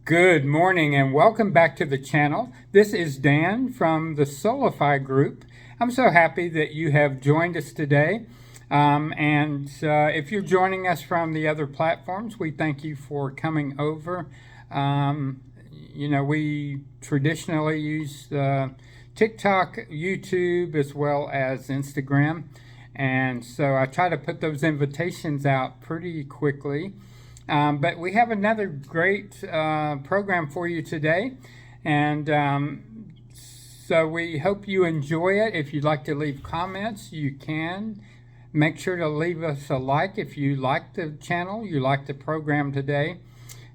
Good morning and welcome back to the channel. This is Dan from the Solify group. I'm so happy that you have joined us today. If you're joining us from the other platforms, we thank you for coming over. We traditionally use TikTok, YouTube, as well as Instagram. And so I try to put those invitations out pretty quickly. But we have another great program for you today. So we hope you enjoy it. If you'd like to leave comments, you can. Make sure to leave us a like if you like the channel, you like the program today.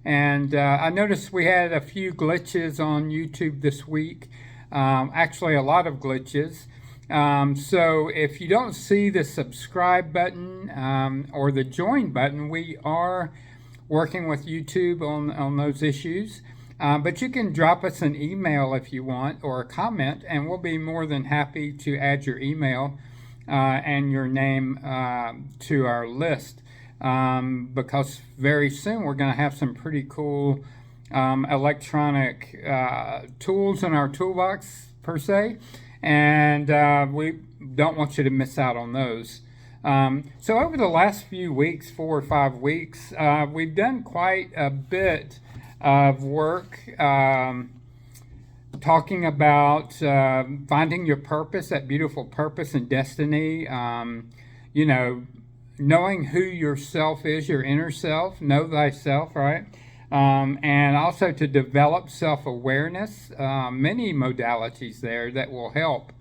And I noticed we had a few glitches on YouTube this week. Actually, a lot of glitches. So if you don't see the subscribe button or the join button, we are working with YouTube on those issues. But you can drop us an email if you want or a comment, and we'll be more than happy to add your email and your name to our list. Because very soon we're going to have some pretty cool electronic tools in our toolbox, per se, and we don't want you to miss out on those. So over the last few weeks, 4 or 5 weeks, we've done quite a bit of work talking about finding your purpose, that beautiful purpose and destiny. Knowing who yourself is, your inner self, know thyself, right? And also to develop self-awareness, many modalities there that will help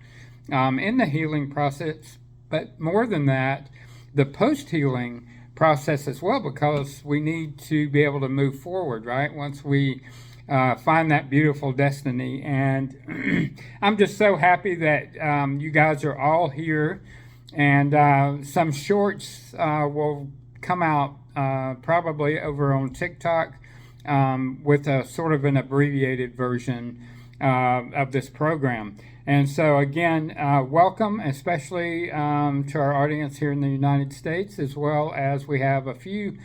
in the healing process. But more than that, the post-healing process as well, because we need to be able to move forward, right? Once we find that beautiful destiny. And I'm just so happy that you guys are all here. And some shorts will come out probably over on TikTok with a sort of an abbreviated version of this program. And so again, welcome, especially to our audience here in the United States, as well as we have a few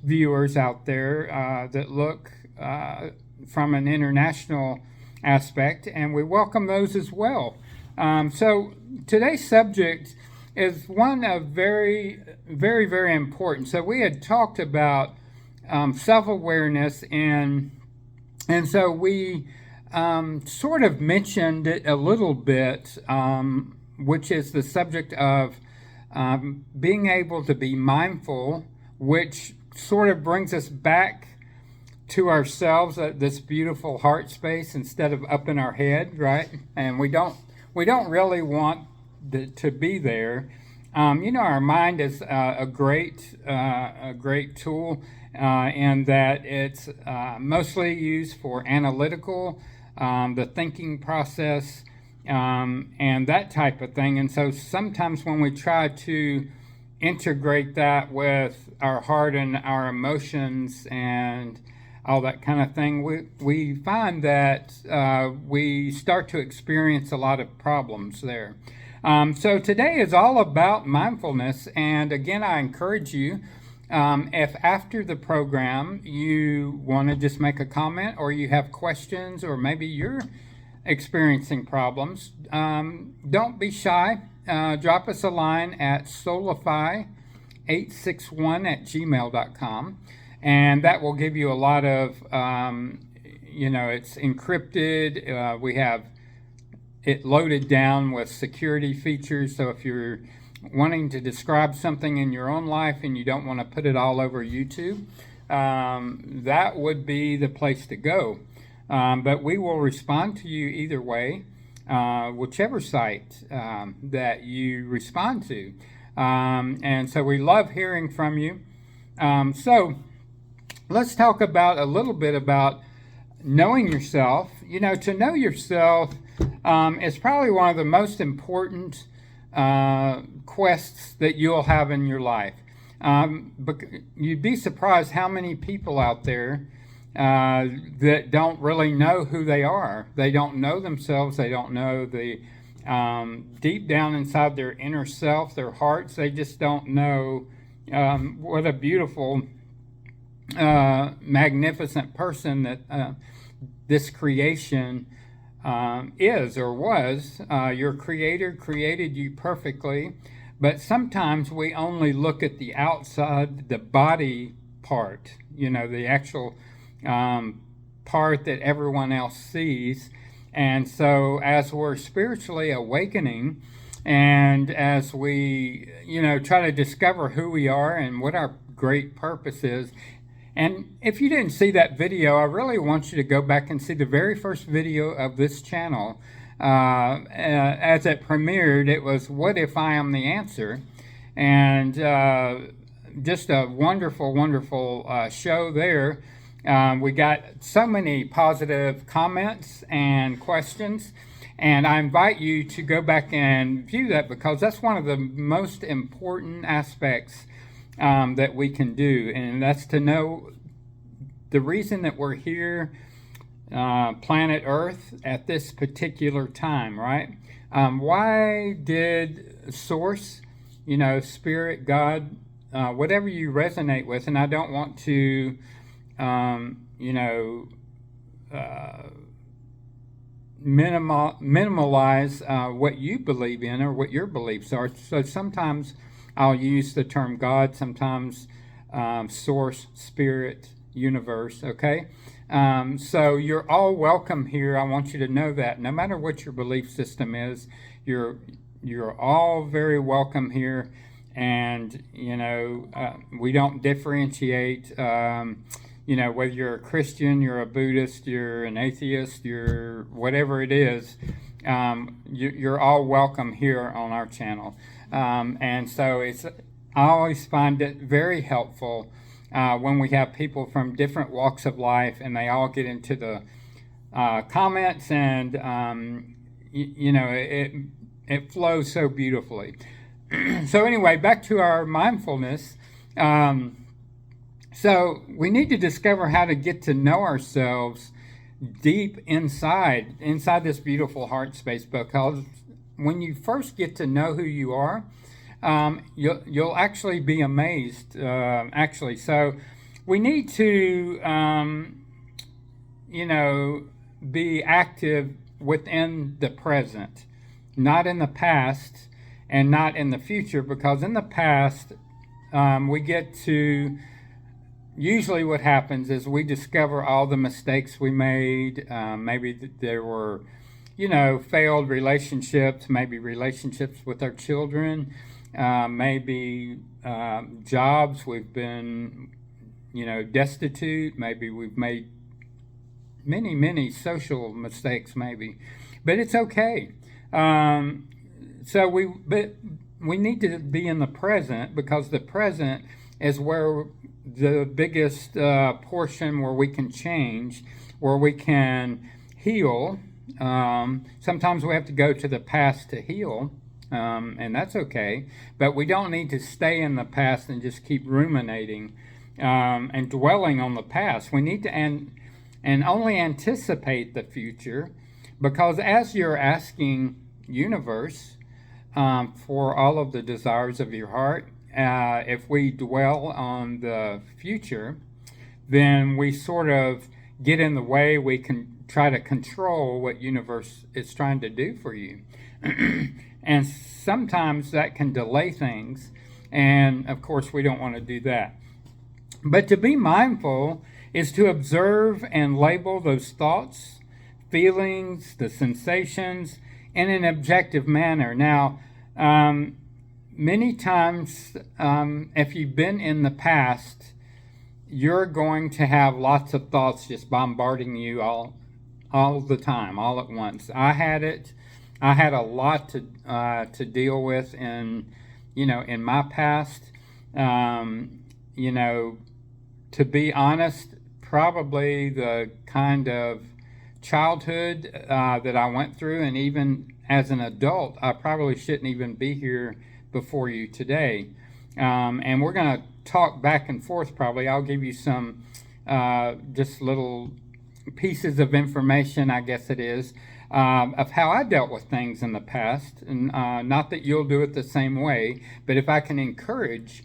viewers out there that look from an international aspect, and we welcome those as well. So today's subject is one of very, very, very important. So we had talked about self-awareness, and so we sort of mentioned it a little bit, which is the subject of being able to be mindful, which sort of brings us back to ourselves at this beautiful heart space instead of up in our head, right? And we don't really want to be there. Our mind is a great tool in that it's mostly used for analytical, the thinking process, and that type of thing. And so sometimes when we try to integrate that with our heart and our emotions and all that kind of thing, we find that we start to experience a lot of problems there. So today is all about mindfulness, and again, I encourage you, if after the program you want to just make a comment, or you have questions, or maybe you're experiencing problems, don't be shy. Drop us a line at solify861@gmail.com, and that will give you a lot of, it's encrypted. We have it loaded down with security features, so if you're wanting to describe something in your own life and you don't want to put it all over YouTube, that would be the place to go. But we will respond to you either way, whichever site that you respond to. And so we love hearing from you. So let's talk about a little bit about knowing yourself. To know yourself is probably one of the most important quests that you'll have in your life. You'd be surprised how many people out there that don't really know who they are. They don't know themselves. They don't know the deep down inside their inner self, their hearts. They just don't know what a beautiful magnificent person that this creation is or was. Your Creator created you perfectly, but sometimes we only look at the outside, the body part, the actual part that everyone else sees. And so as we're spiritually awakening, and as we, try to discover who we are and what our great purpose is. And if you didn't see that video, I really want you to go back and see the very first video of this channel. As it premiered, it was "What If I Am the Answer?" And just a wonderful, wonderful show there. We got so many positive comments and questions. And I invite you to go back and view that, because that's one of the most important aspects that we can do. And that's to know the reason that we're here, planet Earth, at this particular time, right? Why did Source, Spirit, God, whatever you resonate with, and I don't want to, minimalize what you believe in or what your beliefs are. So sometimes I'll use the term God, sometimes Source, Spirit, Universe, okay? So you're all welcome here. I want you to know that no matter what your belief system is, you're all very welcome here. And, we don't differentiate, whether you're a Christian, you're a Buddhist, you're an atheist, you're whatever it is, you're all welcome here on our channel. And so I always find it very helpful when we have people from different walks of life and they all get into the comments, and it flows so beautifully. So anyway, back to our mindfulness. So we need to discover how to get to know ourselves deep inside this beautiful heart space, because when you first get to know who you are, you'll actually be amazed. So we need to, be active within the present, not in the past and not in the future, because in the past we get to. Usually what happens is we discover all the mistakes we made. Maybe there were, failed relationships, maybe relationships with our children, maybe jobs, we've been, destitute, maybe we've made many, many social mistakes maybe. But it's okay. But we need to be in the present, because the present is where the biggest portion where we can change, where we can heal. Sometimes we have to go to the past to heal, and that's okay. But we don't need to stay in the past and just keep ruminating and dwelling on the past. We need to and only anticipate the future, because as you're asking universe for all of the desires of your heart, if we dwell on the future, then we sort of get in the way. We can try to control what universe is trying to do for you. And sometimes that can delay things. And of course, we don't want to do that. But to be mindful is to observe and label those thoughts, feelings, the sensations in an objective manner. Now, many times, if you've been in the past, you're going to have lots of thoughts just bombarding you all the time, all at once. I had it. I had a lot to deal with in my past. To be honest, probably the kind of childhood that I went through, and even as an adult, I probably shouldn't even be here before you today. And we're going to talk back and forth probably. I'll give you some just little pieces of information, I guess it is, of how I dealt with things in the past. And not that you'll do it the same way, but if I can encourage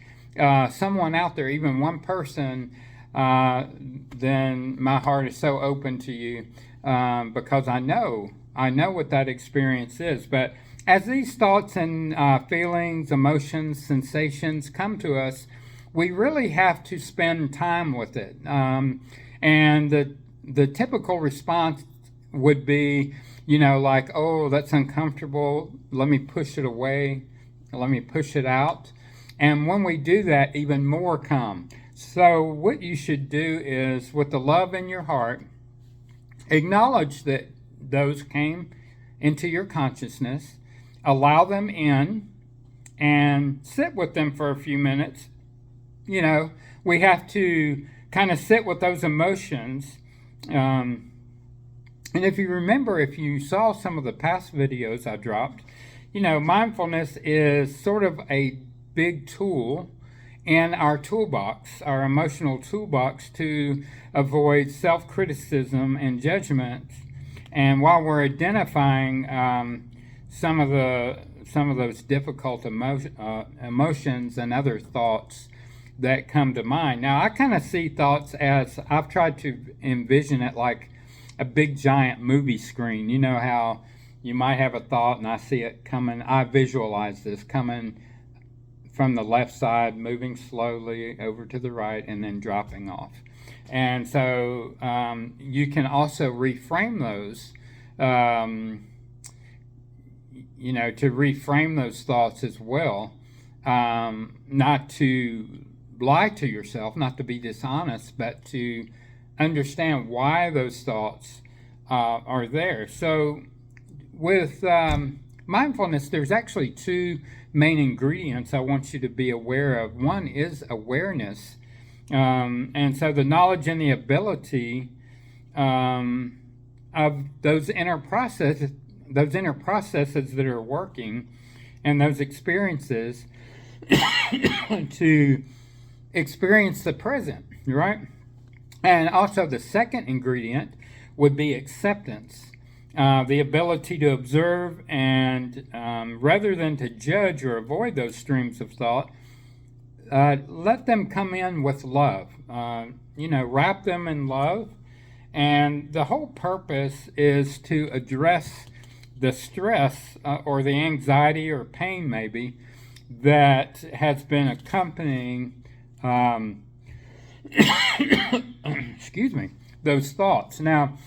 someone out there, even one person, then my heart is so open to you, because I know what that experience is. But as these thoughts and feelings, emotions, sensations come to us, we really have to spend time with it. And the typical response would be, like, oh, that's uncomfortable. Let me push it away. Let me push it out. And when we do that, even more come. So what you should do is, with the love in your heart, acknowledge that those came into your consciousness, allow them in, and sit with them for a few minutes. We have to kind of sit with those emotions. And if you remember, if you saw some of the past videos I dropped, mindfulness is sort of a big tool in our toolbox, our emotional toolbox, to avoid self-criticism and judgment. And while we're identifying some of those difficult emotions and other thoughts that come to mind. Now, I kind of see thoughts as, I've tried to envision it like a big giant movie screen. You know how you might have a thought and I see it coming, I visualize this coming from the left side, moving slowly over to the right, and then dropping off. And so you can also reframe those, to reframe those thoughts as well, not to lie to yourself, not to be dishonest, but to understand why those thoughts are there. So with mindfulness, there's actually two main ingredients I want you to be aware of. One is awareness, and so the knowledge and the ability of those inner processes that are working, and those experiences to experience the present, right? And also the second ingredient would be acceptance. The ability to observe and rather than to judge or avoid those streams of thought, let them come in with love. Wrap them in love. And the whole purpose is to address the stress or the anxiety or pain maybe that has been accompanying excuse me, those thoughts. Now,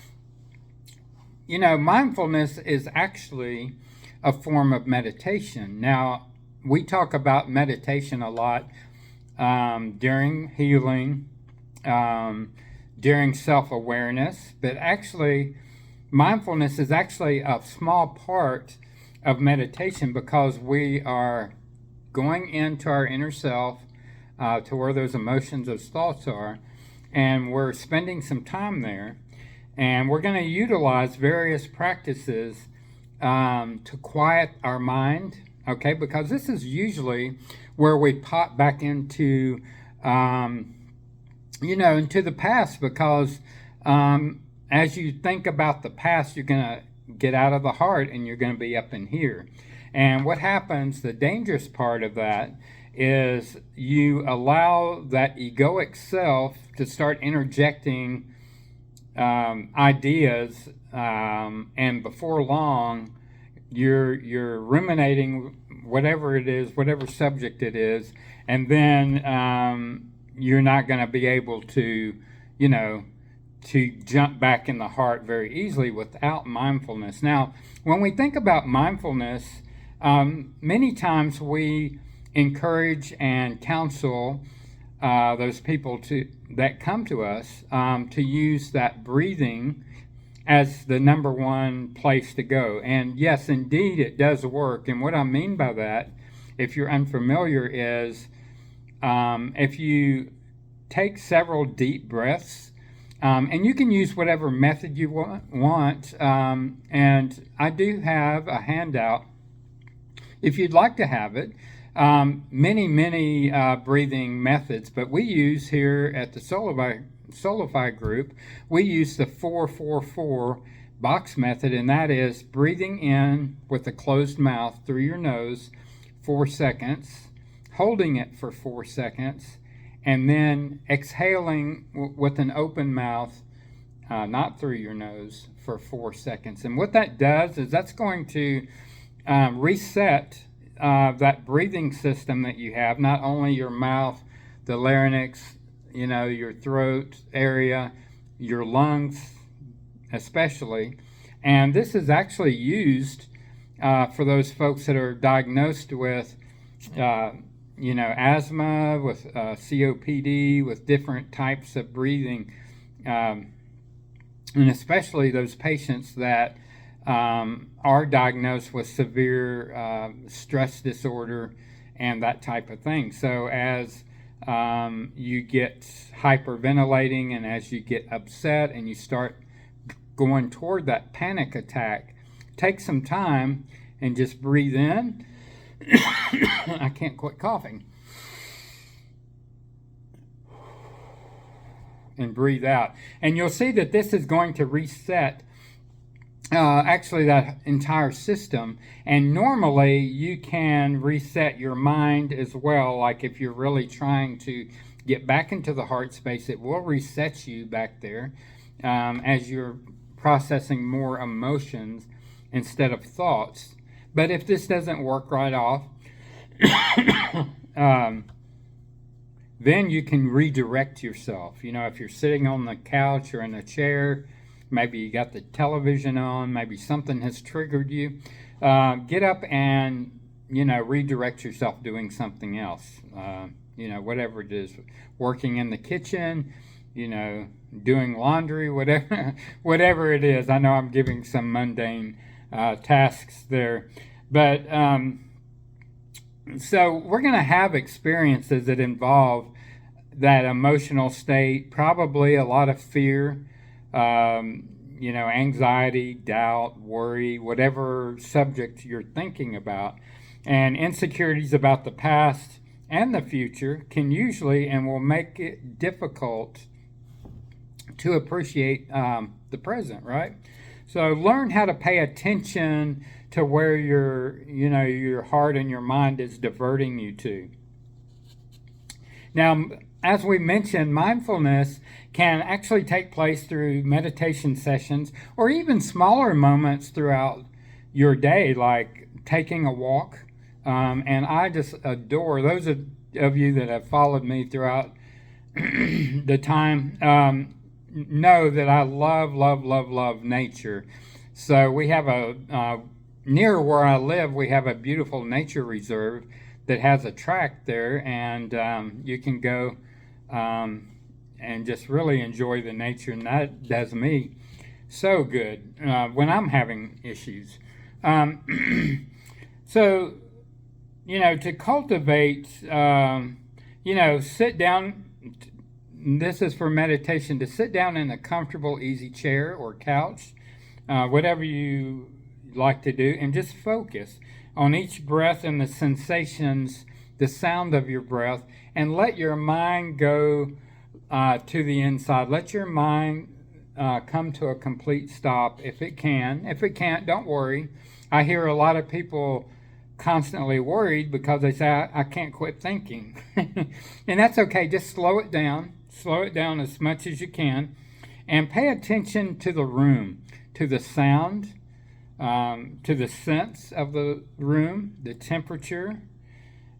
mindfulness is actually a form of meditation. Now, we talk about meditation a lot during healing, during self-awareness, but actually, mindfulness is actually a small part of meditation, because we are going into our inner self, to where those emotions, those thoughts are, and we're spending some time there. And we're going to utilize various practices to quiet our mind, okay? Because this is usually where we pop back into, into the past. Because as you think about the past, you're going to get out of the heart and you're going to be up in here. And what happens, the dangerous part of that, is you allow that egoic self to start interjecting ideas, and before long you're ruminating whatever it is, whatever subject it is, and then you're not going to be able to to jump back in the heart very easily without mindfulness. Now, when we think about mindfulness, many times we encourage and counsel those people that come to us to use that breathing as the number one place to go. And yes, indeed, it does work. And what I mean by that, if you're unfamiliar, is if you take several deep breaths, and you can use whatever method you want. And I do have a handout if you'd like to have it. Many breathing methods, but we use here at the Solify group, we use the 4-4-4 box method, and that is breathing in with a closed mouth through your nose 4 seconds, holding it for 4 seconds, and then exhaling with an open mouth, not through your nose, for 4 seconds. And what that does is that's going to reset that breathing system that you have, not only your mouth, the larynx, your throat area, your lungs especially. And this is actually used for those folks that are diagnosed with asthma, with COPD, with different types of breathing, and especially those patients that are diagnosed with severe stress disorder and that type of thing. So as you get hyperventilating, and as you get upset and you start going toward that panic attack, take some time and just breathe in. I can't quit coughing. And breathe out. And you'll see that this is going to reset actually that entire system. And normally you can reset your mind as well. Like if you're really trying to get back into the heart space, it will reset you back there as you're processing more emotions instead of thoughts. But if this doesn't work right off, then you can redirect yourself. If you're sitting on the couch or in a chair, maybe you got the television on, maybe something has triggered you, get up and, redirect yourself doing something else. Whatever it is, working in the kitchen, doing laundry, whatever it is. I know I'm giving some mundane tasks there, but so we're going to have experiences that involve that emotional state, probably a lot of fear, anxiety, doubt, worry, whatever subject you're thinking about, and insecurities about the past and the future can usually and will make it difficult to appreciate the present, right? So learn how to pay attention to where your heart and your mind is diverting you to. Now, as we mentioned, mindfulness can actually take place through meditation sessions or even smaller moments throughout your day, like taking a walk. And I just adore those of you that have followed me throughout the time. Know that I love nature. So we have near where I live, we have a beautiful nature reserve that has a track there, and you can go and just really enjoy the nature, and that does me so good when I'm having issues. So, to cultivate, sit down. This is for meditation, to sit down in a comfortable, easy chair or couch, whatever you like to do, and just focus on each breath and the sensations, the sound of your breath, and let your mind go to the inside. Let your mind come to a complete stop if it can. If it can't, don't worry. I hear a lot of people constantly worried because they say, I can't quit thinking. And that's okay. Just slow it down. Slow it down as much as you can, and pay attention to the room, to the sound, to the sense of the room, the temperature,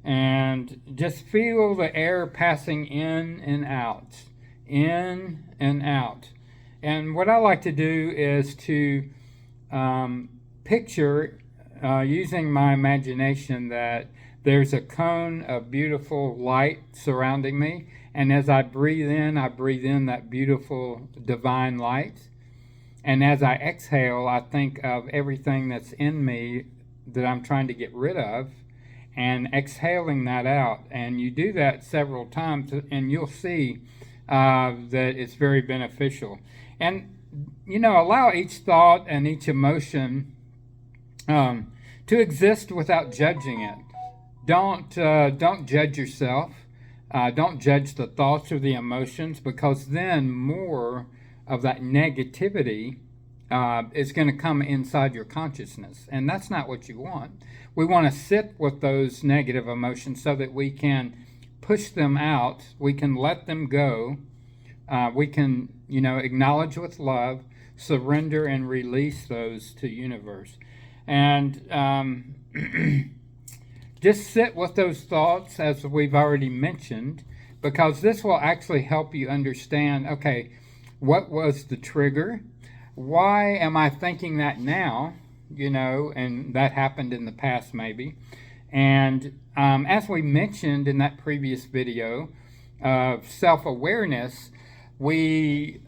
and just feel the air passing in and out, in and out. And what I like to do is to picture, using my imagination, that there's a cone of beautiful light surrounding me. And as I breathe in that beautiful divine light. And as I exhale, I think of everything that's in me that I'm trying to get rid of, and exhaling that out. And you do that several times, and you'll see that it's very beneficial. And, allow each thought and each emotion to exist without judging it. Don't judge yourself. Don't judge the thoughts or the emotions, because then more of that negativity is going to come inside your consciousness. And that's not what you want. We want to sit with those negative emotions so that we can push them out. We can let them go. We can, acknowledge with love, surrender, and release those to universe. And just sit with those thoughts, as we've already mentioned, because this will actually help you understand, okay, what was the trigger? Why am I thinking that now? And that happened in the past maybe. And as we mentioned in that previous video of self-awareness, we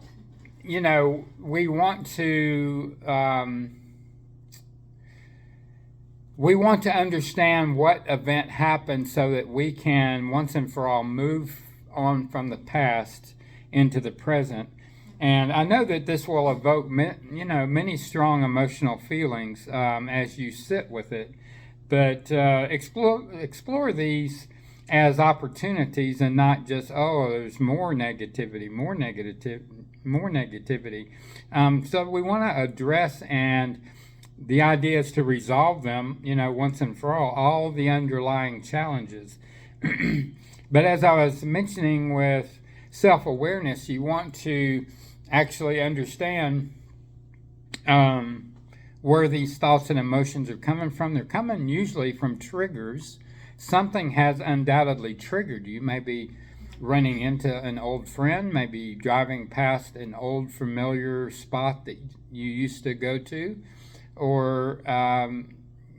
want to understand what event happened so that we can once and for all move on from the past into the present. And I know that this will evoke many strong emotional feelings as you sit with it, but explore these as opportunities and not just, oh, there's more negativity. So we want to address, and the idea is to resolve them, once and for all the underlying challenges. But as I was mentioning with self-awareness, you want to actually understand where these thoughts and emotions are coming from. They're coming usually from triggers. Something has undoubtedly triggered you. Maybe running into an old friend, maybe driving past an old familiar spot that you used to go to, or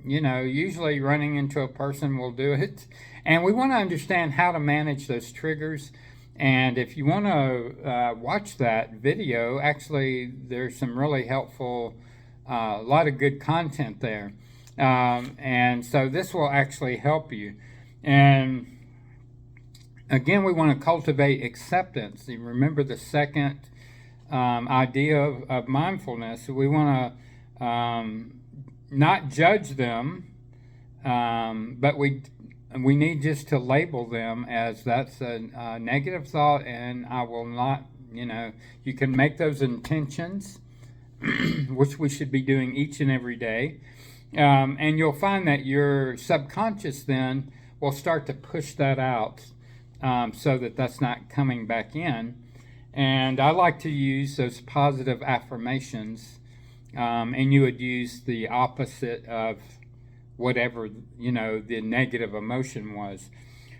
usually running into a person will do it. And we want to understand how to manage those triggers. And if you want to watch that video, actually there's some really helpful, a lot of good content there. And so this will actually help you. And again, we want to cultivate acceptance. You remember the second idea of mindfulness. We want to not judge them, but we need just to label them as that's a negative thought, and I will not, you can make those intentions, which we should be doing each and every day. And you'll find that your subconscious then will start to push that out so that that's not coming back in. And I like to use those positive affirmations, and you would use the opposite of whatever the negative emotion was.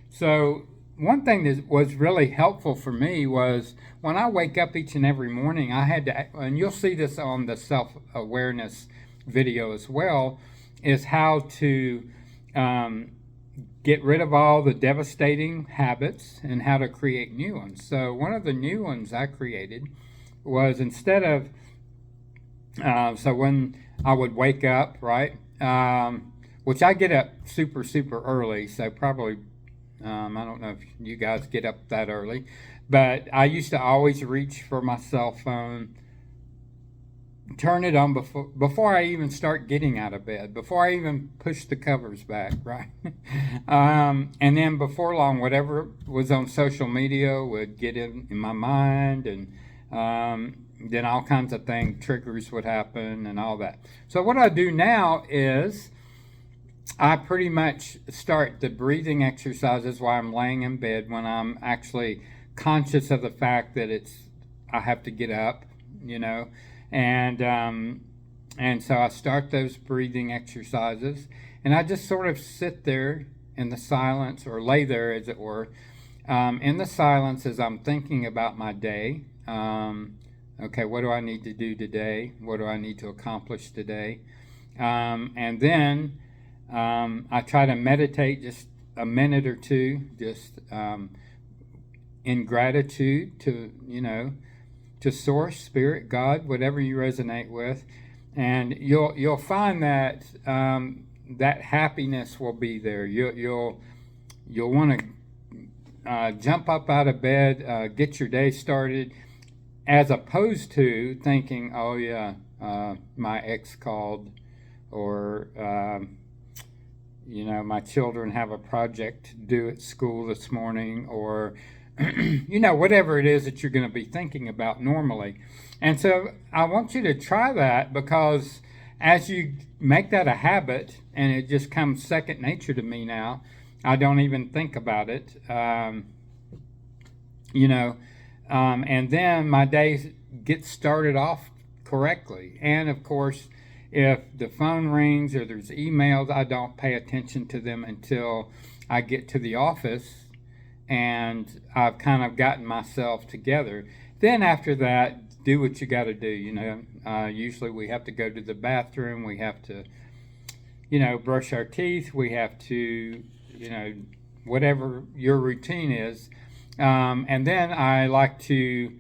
So one thing that was really helpful for me was when I wake up each and every morning, I had to, and you'll see this on the self-awareness video as well, is how to get rid of all the devastating habits and how to create new ones. So one of the new ones I created was, instead of so when I would wake up, right, which I get up super early, so probably I don't know if you guys get up that early, but I used to always reach for my cell phone, turn it on before I even start getting out of bed, before I even push the covers back, right? And then before long, whatever was on social media would get in my mind, and then all kinds of triggers would happen and all that. So what I do now is I pretty much start the breathing exercises while I'm laying in bed, when I'm actually conscious of the fact that I have to get up, and so I start those breathing exercises, and I just sort of sit there in the silence, or lay there, as it were, in the silence as I'm thinking about my day. Okay, what do I need to do today? What do I need to accomplish today? And then I try to meditate just a minute or two, just in gratitude to Source, Spirit, God, whatever you resonate with, and you'll find that that happiness will be there. You'll want to jump up out of bed, get your day started, as opposed to thinking, oh yeah, my ex called, or my children have a project due at school this morning, or whatever it is that you're going to be thinking about normally. And so I want you to try that, because as you make that a habit, and it just comes second nature to me now, I don't even think about it. You know, and then my day gets started off correctly. And of course, if the phone rings or there's emails, I don't pay attention to them until I get to the office and I've kind of gotten myself together. Then after that, do what you got to do. Usually we have to go to the bathroom. We have to, brush our teeth. We have to, whatever your routine is. And then I like to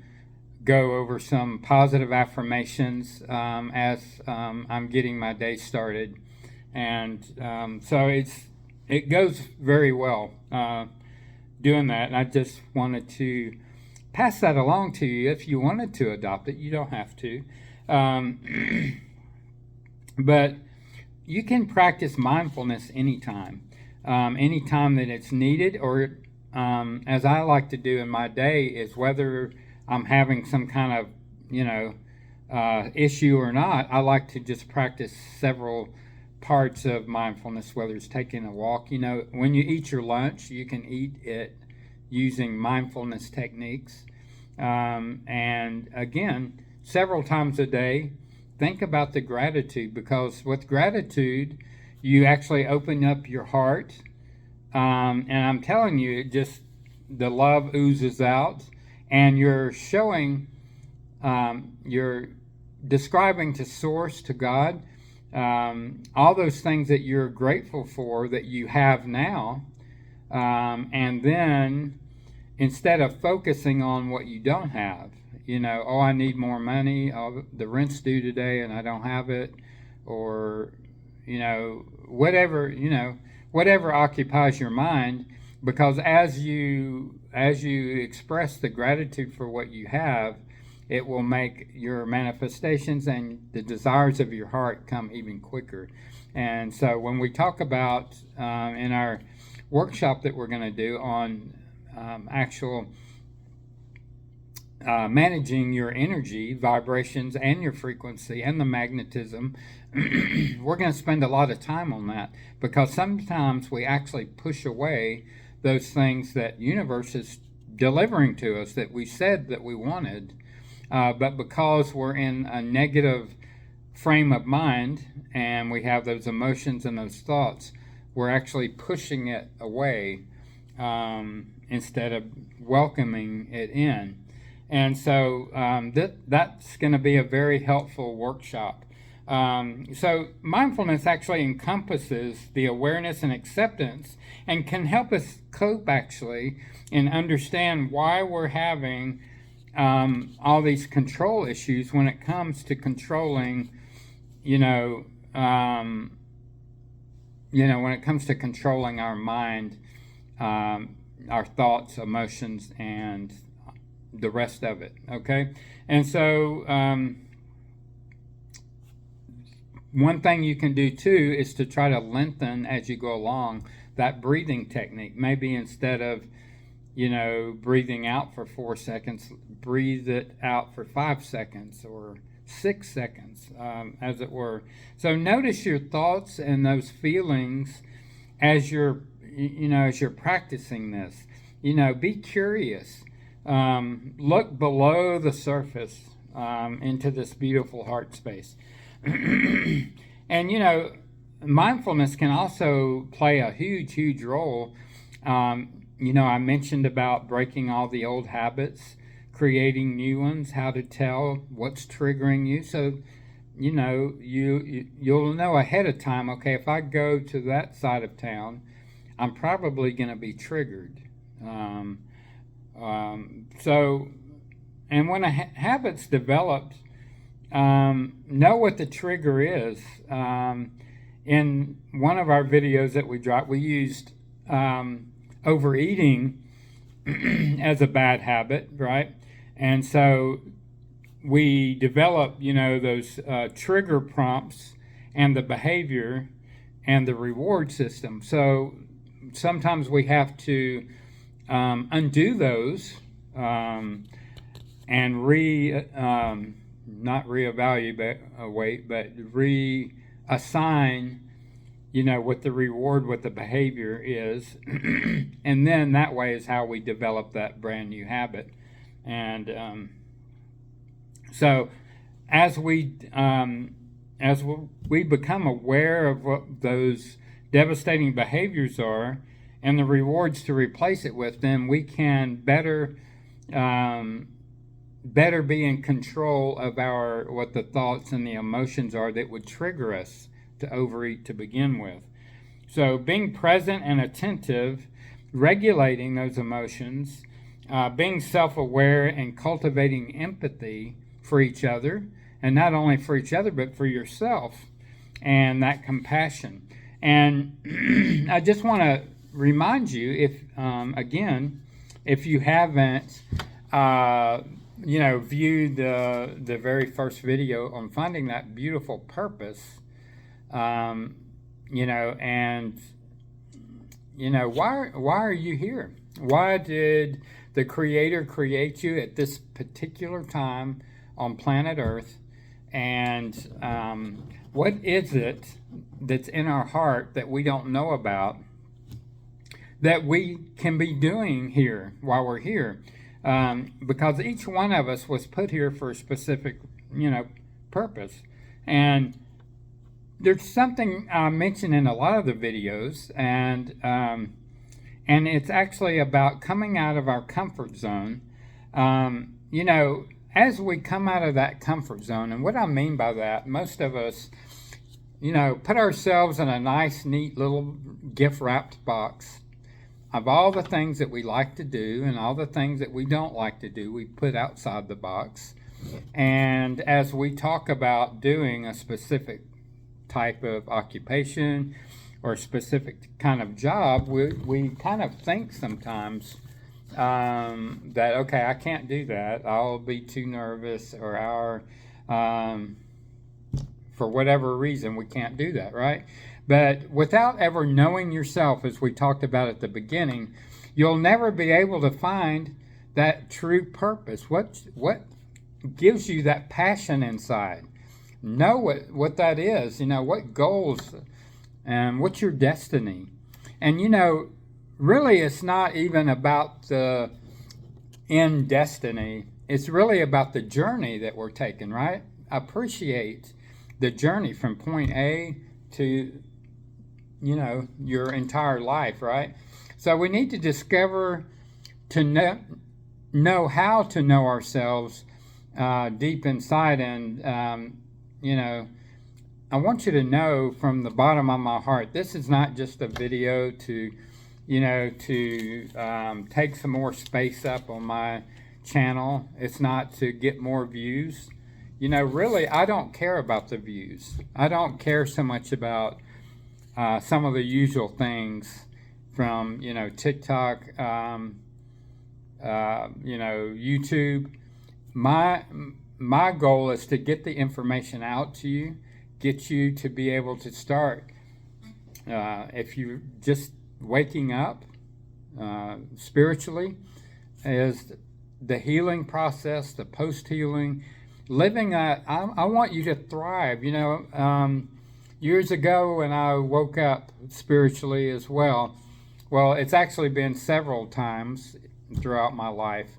go over some positive affirmations as I'm getting my day started. And so it goes very well doing that. And I just wanted to pass that along to you. If you wanted to adopt it, you don't have to. But you can practice mindfulness anytime, anytime that it's needed, or as I like to do in my day, is whether I'm having some kind of, issue or not, I like to just practice several parts of mindfulness, whether it's taking a walk. When you eat your lunch, you can eat it using mindfulness techniques. And again, several times a day, think about the gratitude, because with gratitude, you actually open up your heart. And I'm telling you, the love oozes out, and you're showing, you're describing to Source, to God, all those things that you're grateful for that you have now. And then instead of focusing on what you don't have, oh, I need more money, oh, the rent's due today and I don't have it, or, whatever occupies your mind, because as you express the gratitude for what you have, it will make your manifestations and the desires of your heart come even quicker. And so when we talk about in our workshop that we're going to do on actual managing your energy, vibrations, and your frequency and the magnetism, we're going to spend a lot of time on that, because sometimes we actually push away those things that universe is delivering to us that we said that we wanted, but because we're in a negative frame of mind and we have those emotions and those thoughts, we're actually pushing it away instead of welcoming it in. And so that's going to be a very helpful workshop. So mindfulness actually encompasses the awareness and acceptance, and can help us cope actually and understand why we're having all these control issues when it comes to controlling, when it comes to controlling our mind, our thoughts, emotions, and the rest of it. Okay. And so one thing you can do too is to try to lengthen as you go along that breathing technique. Maybe instead of breathing out for 4 seconds, breathe it out for 5 seconds or 6 seconds, as it were. So notice your thoughts and those feelings as you're practicing this. Be curious. Look below the surface into this beautiful heart space. And mindfulness can also play a huge role. I mentioned about breaking all the old habits, creating new ones, how to tell what's triggering you. So you'll know ahead of time, okay, if I go to that side of town, I'm probably going to be triggered. So, and when a habit's developed, know what the trigger is. In one of our videos that we dropped, we used overeating as a bad habit, right? And so we develop, those trigger prompts and the behavior and the reward system. So sometimes we have to undo those and not reevaluate, but reassign what the reward, what the behavior is. And then that way is how we develop that brand new habit. And so as we become aware of what those devastating behaviors are and the rewards to replace it with, then we can better be in control of what the thoughts and the emotions are that would trigger us to overeat to begin with. So being present and attentive, regulating those emotions, being self-aware and cultivating empathy for each other, and not only for each other but for yourself, and that compassion. And I just want to remind you, if you haven't viewed the very first video on finding that beautiful purpose, and why are you here? Why did the Creator create you at this particular time on planet Earth? And what is it that's in our heart that we don't know about that we can be doing here while we're here? Because each one of us was put here for a specific, purpose. And there's something I mentioned in a lot of the videos, and it's actually about coming out of our comfort zone. As we come out of that comfort zone, and what I mean by that, most of us, put ourselves in a nice, neat little gift-wrapped box of all the things that we like to do and all the things that we don't like to do. We put outside the box. And as we talk about doing a specific type of occupation or a specific kind of job, we kind of think sometimes that, okay, I can't do that. I'll be too nervous, or for whatever reason, we can't do that, right? But without ever knowing yourself, as we talked about at the beginning, you'll never be able to find that true purpose. What gives you that passion inside? Know what that is. What goals and what's your destiny. And really, it's not even about the end destiny. It's really about the journey that we're taking, right? Appreciate the journey from point A to your entire life, right? So we need to discover, to know how to know ourselves deep inside. And I want you to know from the bottom of my heart, this is not just a video to take some more space up on my channel. It's not to get more views. Really, I don't care about the views. I don't care so much about some of the usual things from, TikTok, YouTube. My goal is to get the information out to you, get you to be able to start, if you're just waking up spiritually, is the healing process, the post-healing, living I want you to thrive. Years ago when I woke up spiritually as well, it's actually been several times throughout my life,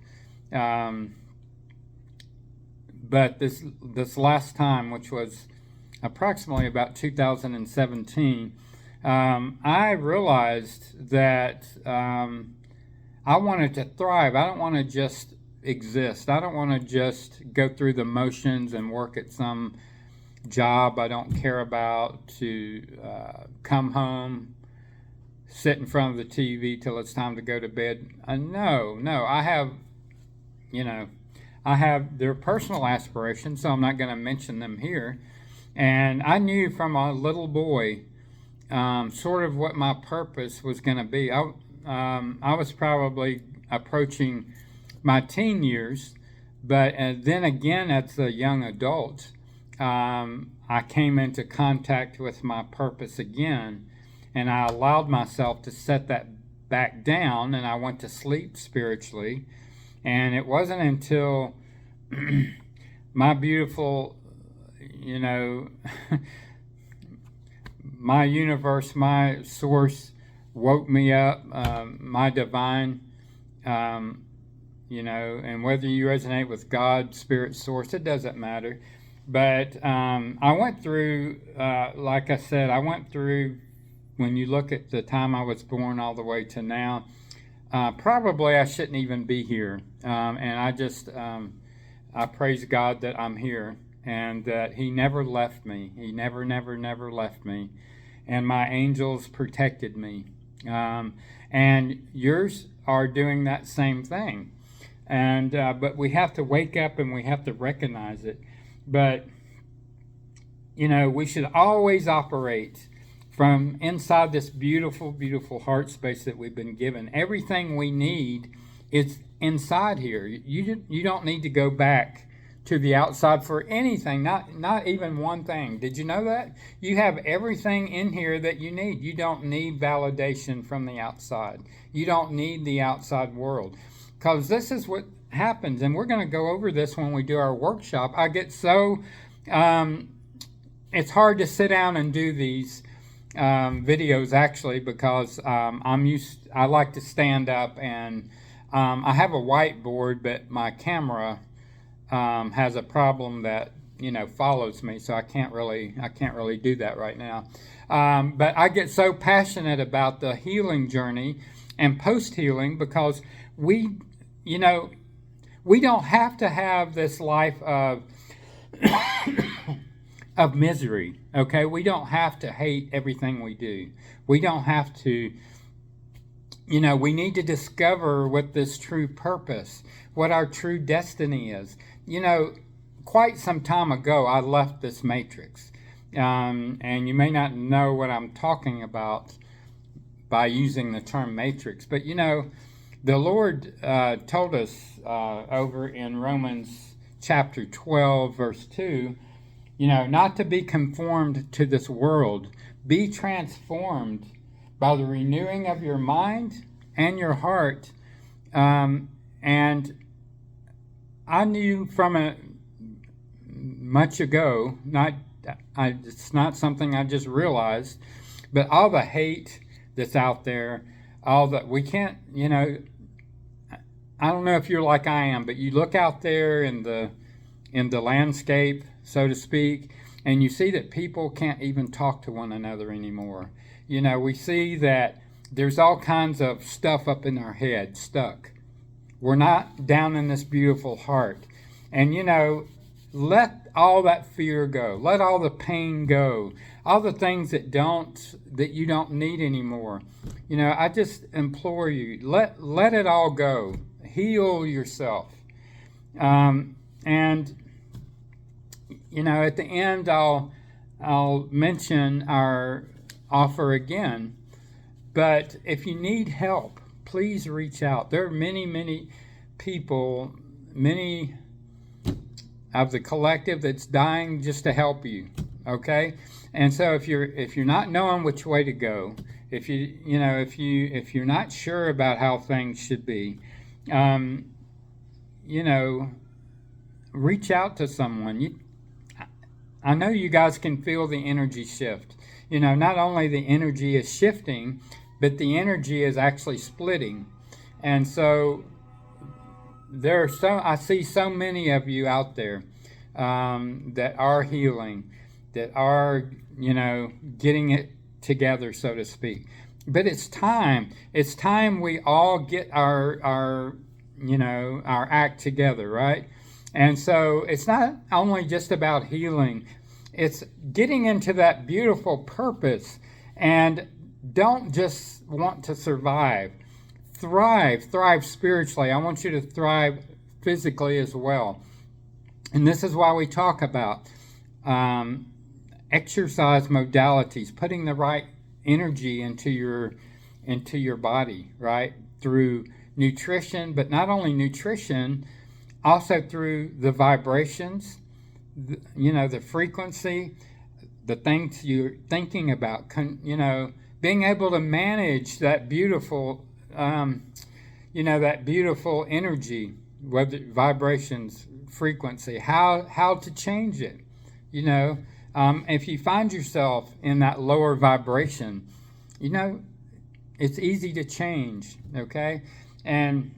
but this last time, which was approximately about 2017, I realized that I wanted to thrive. I don't want to just exist. I don't want to just go through the motions and work at some job I don't care about, to come home, sit in front of the TV till it's time to go to bed. No, I have their personal aspirations, so I'm not going to mention them here. And I knew from a little boy sort of what my purpose was going to be. I was probably approaching my teen years, but then again, as a young adult, I came into contact with my purpose again, and I allowed myself to set that back down, and I went to sleep spiritually. And it wasn't until my beautiful, my universe, my source woke me up, my divine, and whether you resonate with God, spirit, source, it doesn't matter. But I went through, like I said, when you look at the time I was born all the way to now, probably I shouldn't even be here. And I praise God that I'm here and that He never left me. He never, never, never left me. And my angels protected me. And yours are doing that same thing. And but we have to wake up and we have to recognize it. But, we should always operate from inside this beautiful, beautiful heart space that we've been given. Everything we need is inside here. You don't need to go back to the outside for anything, not even one thing. Did you know that? You have everything in here that you need. You don't need validation from the outside. You don't need the outside world. Because this is what happens, and we're going to go over this when we do our workshop. I get so, it's hard to sit down and do these videos actually because I like to stand up, and I have a whiteboard, but my camera has a problem that follows me, so I can't really do that right now. But I get so passionate about the healing journey and post-healing because we don't have to have this life of of misery, okay? We don't have to hate everything we do. We don't have to, we need to discover what this true purpose, what our true destiny is. Quite some time ago, I left this matrix. And you may not know what I'm talking about by using the term matrix, but the Lord told us over in Romans chapter 12, verse 2, not to be conformed to this world. Be transformed by the renewing of your mind and your heart. And I knew from much ago, it's not something I just realized, but all the hate that's out there, all that we can't, I don't know if you're like I am, but you look out there in the landscape, so to speak, and you see that people can't even talk to one another anymore. We see that there's all kinds of stuff up in our head stuck. We're not down in this beautiful heart. And let all that fear go. Let all the pain go. All the things that you don't need anymore. I just implore you, let it all go. Heal yourself. And at the end I'll mention our offer again. But if you need help, please reach out. There are many, many people, many of the collective that's dying just to help you. Okay? And so if you're not knowing which way to go, if you're not sure about how things should be, reach out to someone. I know you guys can feel the energy shift. Not only the energy is shifting, but the energy is actually splitting. And so I see so many of you out there that are healing, that are, getting it together, so to speak. But it's time. It's time we all get our act together, right? And so it's not only just about healing, it's getting into that beautiful purpose. And don't just want to survive. Thrive spiritually. I want you to thrive physically as well. And this is why we talk about exercise modalities, putting the right energy into your body, right? Through nutrition, but not only nutrition, also through the vibrations, the frequency, the things you're thinking about, being able to manage that beautiful, that beautiful energy, whether vibrations, frequency, how to change it, If you find yourself in that lower vibration, you know, it's easy to change, okay? And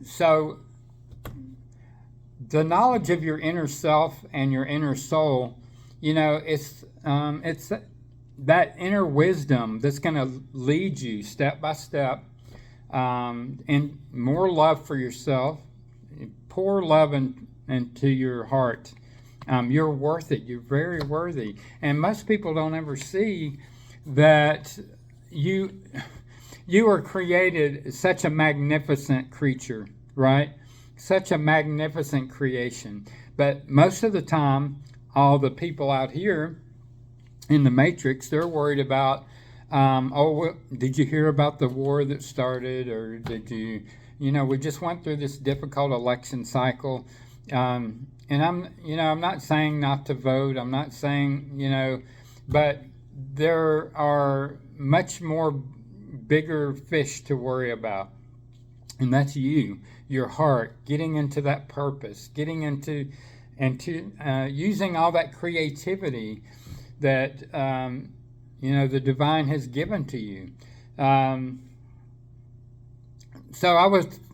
so the knowledge of your inner self and your inner soul, you know, it's that inner wisdom that's going to lead you step by step in more love for yourself. Pour love into your heart. You're worth it. You're very worthy. And most people don't ever see that you are created such a magnificent creature, right? Such a magnificent creation. But most of the time, all the people out here in the Matrix, they're worried about, did you hear about the war that started? Or did you, we just went through this difficult election cycle. And I'm not saying not to vote. I'm not saying, but there are much more bigger fish to worry about. And that's you, your heart, getting into that purpose, getting into using all that creativity that, the divine has given to you. So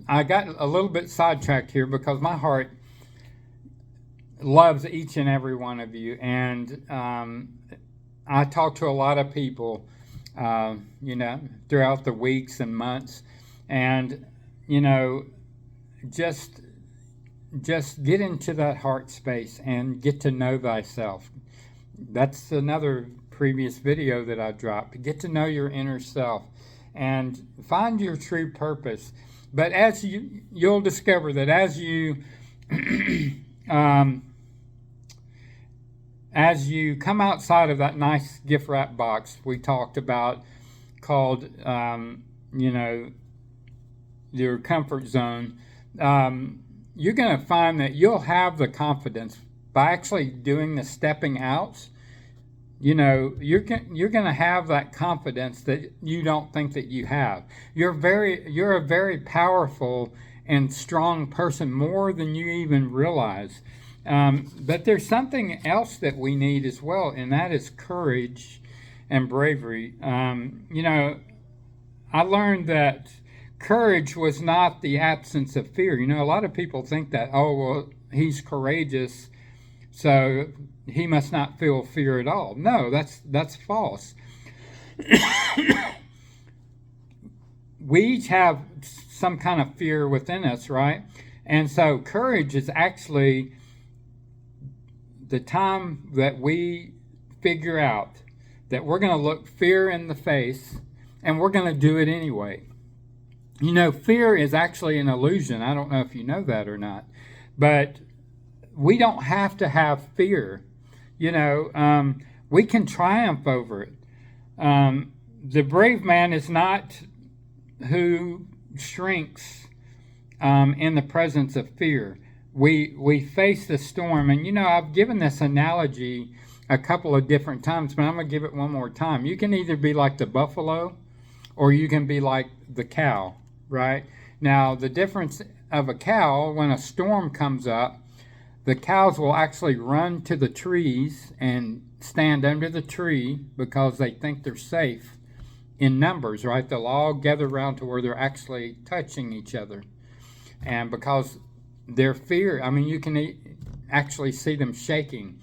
I got a little bit sidetracked here because my heart loves each and every one of you. And I talk to a lot of people, throughout the weeks and months. And, just get into that heart space and get to know thyself. That's another previous video that I dropped. Get to know your inner self and find your true purpose. But as you'll discover that as you as you come outside of that nice gift wrap box we talked about, called your comfort zone, you're going to find that you'll have the confidence by actually doing the stepping outs. You're going to have that confidence that you don't think that you have. You're a very powerful and strong person, more than you even realize. But there's something else that we need as well, and that is courage and bravery. I learned that courage was not the absence of fear. A lot of people think that, he's courageous, so he must not feel fear at all. No, that's false. We each have some kind of fear within us, right? And so courage is actually the time that we figure out that we're going to look fear in the face and we're going to do it anyway. Fear is actually an illusion. I don't know if you know that or not, but we don't have to have fear. We can triumph over it. The brave man is not who shrinks in the presence of fear. We face the storm, and I've given this analogy a couple of different times, but I'm going to give it one more time. You can either be like the buffalo or you can be like the cow, right? Now, the difference of a cow, when a storm comes up, the cows will actually run to the trees and stand under the tree because they think they're safe in numbers, right? They'll all gather around to where they're actually touching each other. And because their fear, you can actually see them shaking.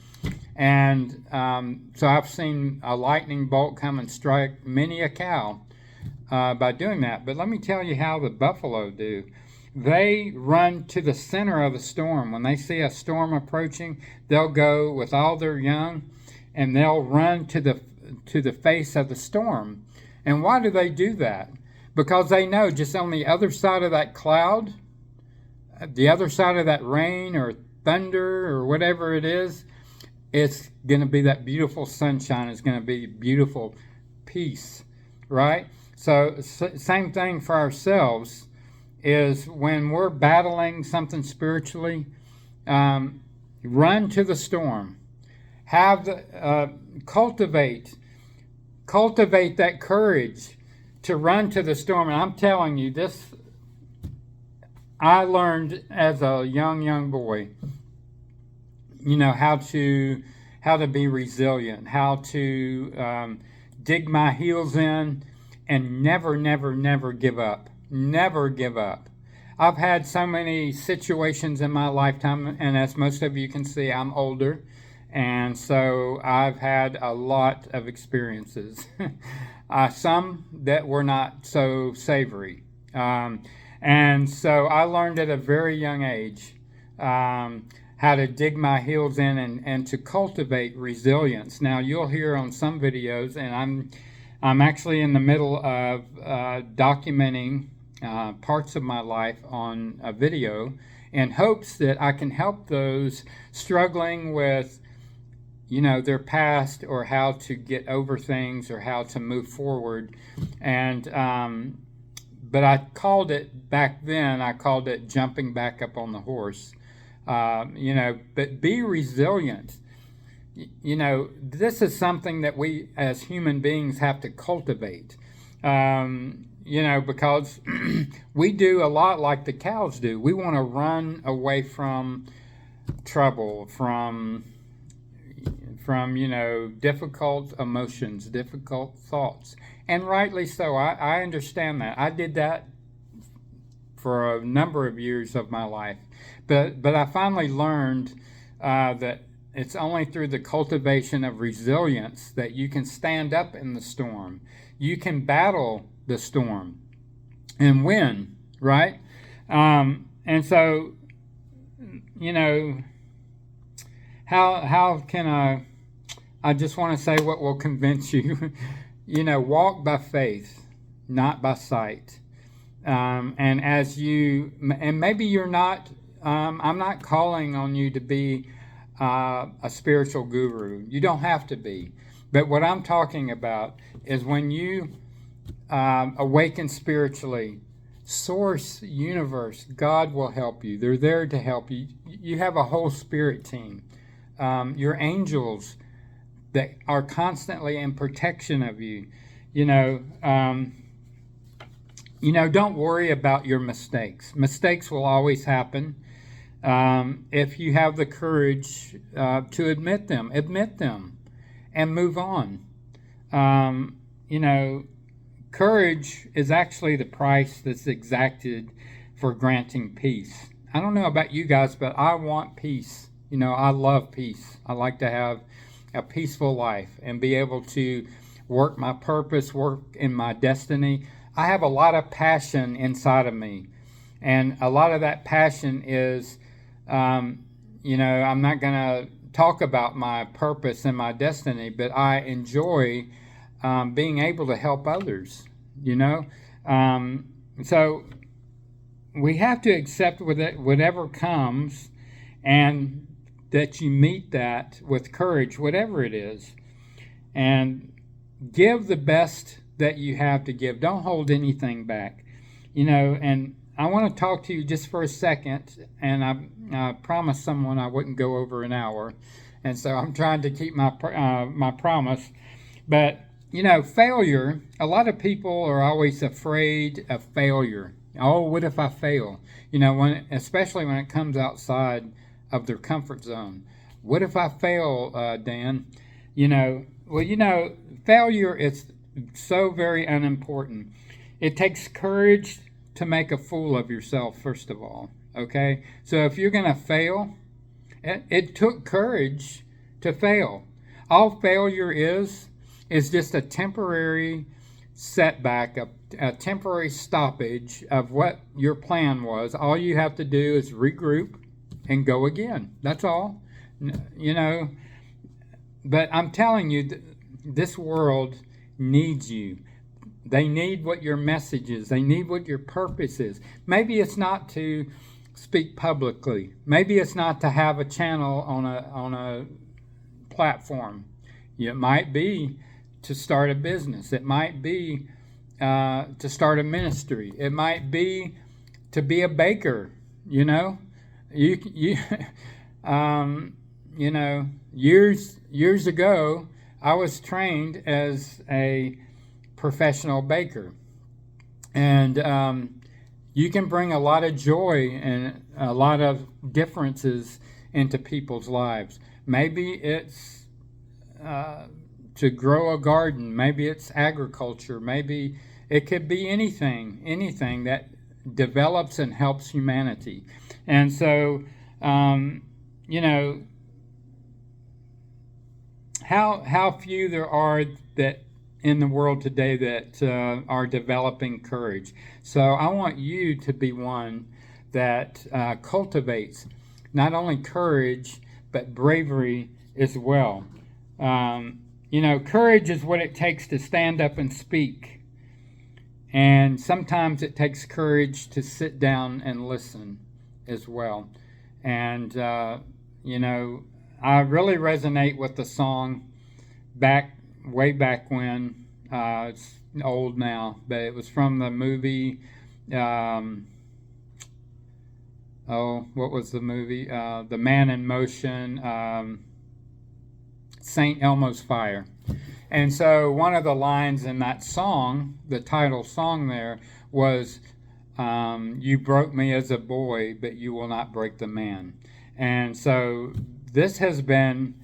And so I've seen a lightning bolt come and strike many a cow by doing that. But let me tell you how the buffalo do. They run to the center of a storm. When they see a storm approaching, they'll go with all their young and they'll run to the face of the storm. And why do they do that? Because they know just on the other side of that cloud, the other side of that rain or thunder or whatever it is, it's going to be that beautiful sunshine. It's going to be beautiful peace, right? So same thing for ourselves is when we're battling something spiritually, run to the storm. Cultivate that courage to run to the storm. And I'm telling you, this I learned as a young boy, how how to be resilient, how to dig my heels in and never, never, never give up. Never give up. I've had so many situations in my lifetime, and as most of you can see, I'm older, and so I've had a lot of experiences. Some that were not so savory. And so I learned at a very young age how to dig my heels in and to cultivate resilience. Now you'll hear on some videos, and I'm actually in the middle of documenting parts of my life on a video in hopes that I can help those struggling with their past, or how to get over things, or how to move forward. And but I called it back then, I called it jumping back up on the horse. But be resilient. This is something that we as human beings have to cultivate. Because we do a lot like the cows do. We want to run away from trouble, from difficult emotions, difficult thoughts. And rightly so. I understand that. I did that for a number of years of my life. But I finally learned that it's only through the cultivation of resilience that you can stand up in the storm. You can battle the storm and win, right? And so, how can I just want to say what will convince you. Walk by faith, not by sight. And maybe you're not, I'm not calling on you to be a spiritual guru. You don't have to be. But what I'm talking about is when you awaken spiritually, source, universe, God will help you. They're there to help you. You have a whole spirit team. Your angels that are constantly in protection of you. Don't worry about your mistakes. Mistakes will always happen. If you have the courage to admit them, and move on. Courage is actually the price that's exacted for granting peace. I don't know about you guys, but I want peace. I love peace. I like to have a peaceful life and be able to work my purpose, work in my destiny. I have a lot of passion inside of me. And a lot of that passion is, I'm not going to talk about my purpose and my destiny, but I enjoy being able to help others, So we have to accept whatever comes, and that you meet that with courage, whatever it is, and give the best that you have to give. Don't hold anything back, and I want to talk to you just for a second, and I promised someone I wouldn't go over an hour, and so I'm trying to keep my promise. But failure, a lot of people are always afraid of failure. Oh, what if I fail? Especially when it comes outside of their comfort zone. What if I fail, Dan? Failure is so very unimportant. It takes courage to make a fool of yourself, first of all. Okay? So if you're going to fail, it took courage to fail. All failure is just a temporary setback, a temporary stoppage of what your plan was. All you have to do is regroup and go again. That's all. But I'm telling you, this world needs you. They need what your message is. They need what your purpose is. Maybe it's not to speak publicly. Maybe it's not to have a channel on a platform. It might be to start a business. It might be to start a ministry. It might be to be a baker. Years ago, I was trained as a professional baker, and you can bring a lot of joy and a lot of differences into people's lives. Maybe it's to grow a garden. Maybe it's agriculture. Maybe it could be anything that develops and helps humanity. And so, you know, how few there are that in the world today that are developing courage. So I want you to be one that cultivates not only courage but bravery as well. You know, courage is what it takes to stand up and speak. And sometimes it takes courage to sit down and listen as well. And, you know, I really resonate with the song way back when. It's old now, but it was from the movie. What was the movie? The Man in Motion, St. Elmo's Fire. And so one of the lines in that song, the title song there, was, you broke me as a boy, but you will not break the man. And so this has been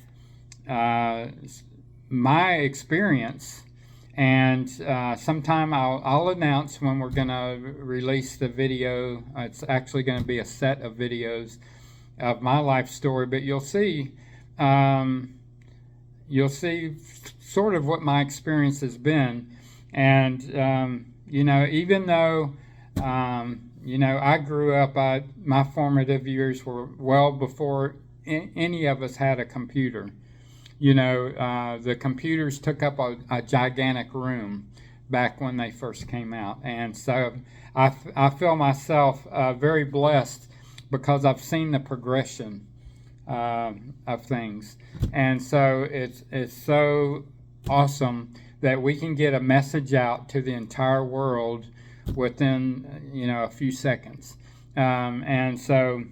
my experience. And sometime I'll announce when we're going to release the video. It's actually going to be a set of videos of my life story, but you'll see sort of what my experience has been. And, you know, even though, you know, I grew up, my formative years were well before any of us had a computer. You know, the computers took up a gigantic room back when they first came out. And so I feel myself very blessed because I've seen the progression of things. And so it's so awesome that we can get a message out to the entire world within, you know, a few seconds. And so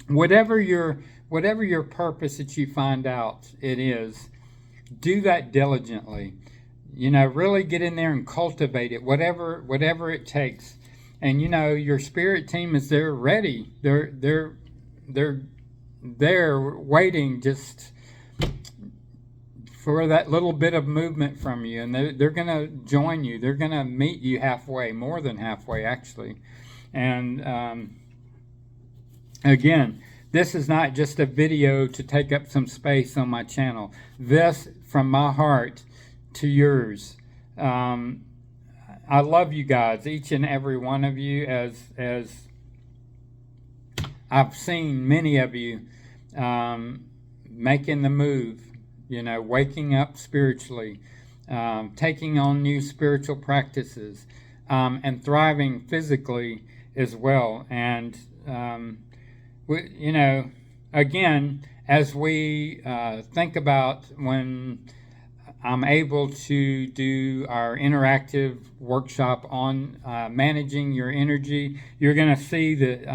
whatever your purpose that you find out it is, do that diligently. You know, really get in there and cultivate it, whatever it takes. And you know, your spirit team is there ready. They're waiting just for that little bit of movement from you, and they're going to join you. They're going to meet you halfway, more than halfway actually. And again, this is not just a video to take up some space on my channel. This, from my heart to yours. I love you guys, each and every one of you, as I've seen many of you making the move, you know, waking up spiritually, taking on new spiritual practices, and thriving physically as well. And you know, again, as we think about when I'm able to do our interactive workshop on managing your energy, you're going to see that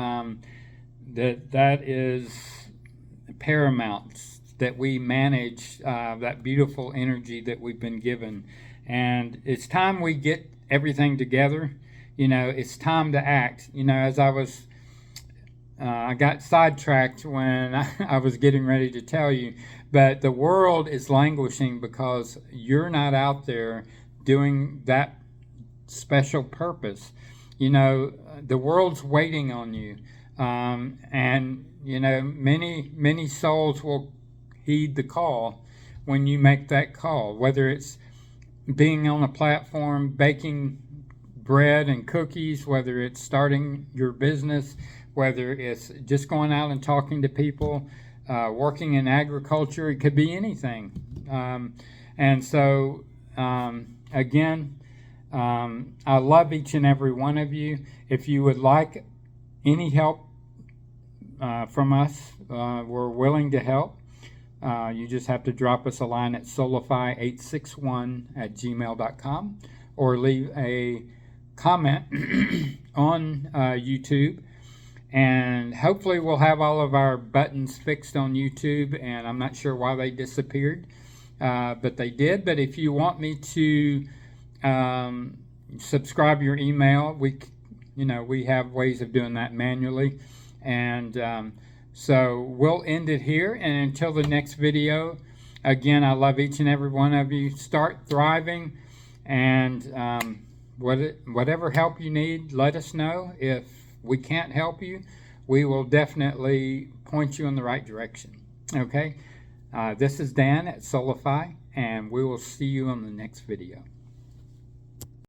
that is paramount, that we manage that beautiful energy that we've been given. And it's time we get everything together. You know, it's time to act. You know, as I got sidetracked when I was getting ready to tell you, but the world is languishing because you're not out there doing that special purpose. You know, the world's waiting on you. And, you know, many souls will heed the call when you make that call, whether it's being on a platform, baking bread and cookies, whether it's starting your business, whether it's just going out and talking to people, working in agriculture. It could be anything. And so, again, I love each and every one of you. If you would like any help from us, we're willing to help. You just have to drop us a line at solify861@gmail.com or leave a comment on YouTube. And hopefully we'll have all of our buttons fixed on YouTube, and I'm not sure why they disappeared, but they did. But if you want me to subscribe your email, we have ways of doing that manually. And so we'll end it here, and until the next video, Again, I love each and every one of you. Start thriving, and whatever help you need, let us know. If we can't help you, we will definitely point you in the right direction. Okay? This is Dan at Solify, and we will see you on the next video.